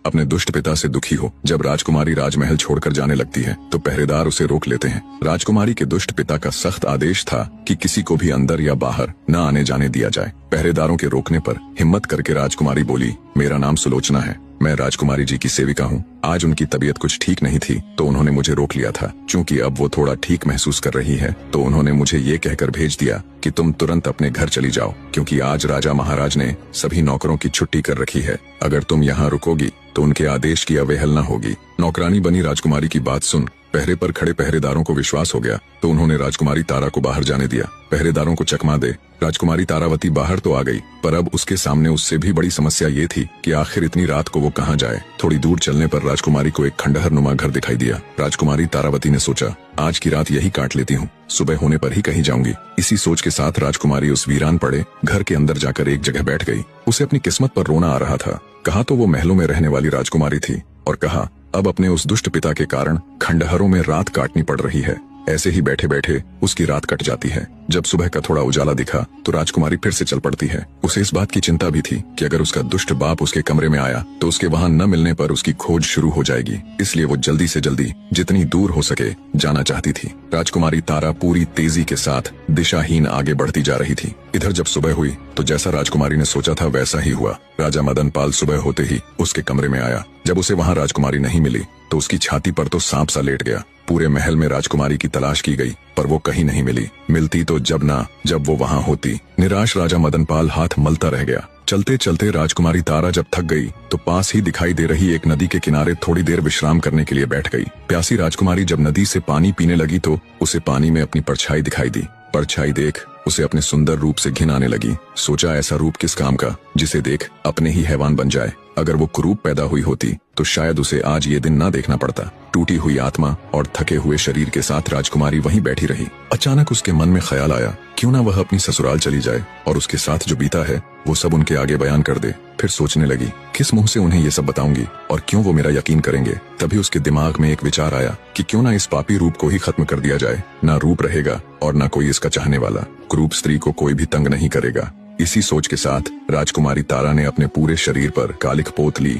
अपने दुष्ट पिता से दुखी हो। जब राजकुमारी राजमहल छोड़कर जाने लगती है तो पहरेदार उसे रोक लेते हैं। राजकुमारी के दुष्ट पिता का सख्त आदेश था कि किसी को भी अंदर या बाहर न आने जाने दिया जाए। पहरेदारों के रोकने पर हिम्मत करके राजकुमारी बोली, मेरा नाम सुलोचना है, मैं राजकुमारी जी की सेविका हूँ। आज उनकी तबीयत कुछ ठीक नहीं थी तो उन्होंने मुझे रोक लिया था। चूंकि अब वो थोड़ा ठीक महसूस कर रही है तो उन्होंने मुझे ये कहकर भेज दिया कि तुम तुरंत अपने घर चली जाओ, क्योंकि आज राजा महाराज ने सभी नौकरों की छुट्टी कर रखी है। अगर तुम यहाँ रुकोगी तो उनके आदेश की अवहेलना होगी। नौकरानी बनी राजकुमारी की बात सुन पहरे पर खड़े पहरेदारों को विश्वास हो गया तो उन्होंने राजकुमारी तारा को बाहर जाने दिया। पहरेदारों को चकमा दे राजकुमारी तारावती बाहर तो आ गई, पर अब उसके सामने उससे भी बड़ी समस्या ये थी कि आखिर इतनी रात को वो कहाँ जाए। थोड़ी दूर चलने पर राजकुमारी को एक खंडहर नुमा घर दिखाई दिया। राजकुमारी तारावती ने सोचा, आज की रात यही काट लेती हूँ, सुबह होने पर ही कहीं जाऊंगी। इसी सोच के साथ राजकुमारी उस वीरान पड़े घर के अंदर जाकर एक जगह बैठ गई। उसे अपनी किस्मत पर रोना आ रहा था। कहा तो वो महलों में रहने वाली राजकुमारी थी और कहा अब अपने उस दुष्ट पिता के कारण खंडहरों में रात काटनी पड़ रही है। ऐसे ही बैठे बैठे उसकी रात कट जाती है। जब सुबह का थोड़ा उजाला दिखा तो राजकुमारी फिर से चल पड़ती है। उसे इस बात की चिंता भी थी कि अगर उसका दुष्ट बाप उसके कमरे में आया तो उसके वहाँ न मिलने पर उसकी खोज शुरू हो जाएगी। इसलिए वो जल्दी से जल्दी जितनी दूर हो सके जाना चाहती थी। राजकुमारी तारा पूरी तेजी के साथ दिशाहीन आगे बढ़ती जा रही थी। इधर जब सुबह हुई तो जैसा राजकुमारी ने सोचा था वैसा ही हुआ। राजा मदन पाल सुबह होते ही उसके कमरे में आया। जब उसे वहाँ राजकुमारी नहीं मिली तो उसकी छाती पर तो सांप सा लेट गया। पूरे महल में राजकुमारी की तलाश की गई पर वो कहीं नहीं मिली। मिलती तो जब वो वहाँ होती। निराश राजा मदन पाल हाथ मलता रह गया। चलते चलते राजकुमारी तारा जब थक गई तो पास ही दिखाई दे रही एक नदी के किनारे थोड़ी देर विश्राम करने के लिए बैठ गई। प्यासी राजकुमारी जब नदी से पानी पीने लगी तो उसे पानी में अपनी परछाई दिखाई दी। परछाई देख उसे अपने सुंदर रूप से घिन आने लगी। सोचा ऐसा रूप किस काम का जिसे देख अपने ही हैवान बन जाए। अगर वो कुरूप पैदा हुई होती तो शायद उसे आज ये दिन ना देखना पड़ता। टूटी हुई आत्मा और थके हुए शरीर के साथ राजकुमारी वहीं बैठी रही। अचानक उसके मन में ख्याल आया, क्यों ना वह अपनी ससुराल चली जाए और उसके साथ जो बीता है वो सब उनके आगे बयान कर दे। फिर सोचने लगी, किस मुंह से उन्हें ये सब बताऊंगी और क्यों वो मेरा यकीन करेंगे। तभी उसके दिमाग में एक विचार आया कि क्यों ना इस पापी रूप को ही खत्म कर दिया जाए। ना रूप रहेगा और ना कोई इसका चाहने वाला। कुरूप स्त्री को कोई भी तंग नहीं करेगा। इसी सोच के साथ राजकुमारी तारा ने अपने पूरे शरीर पर कालिख पोत ली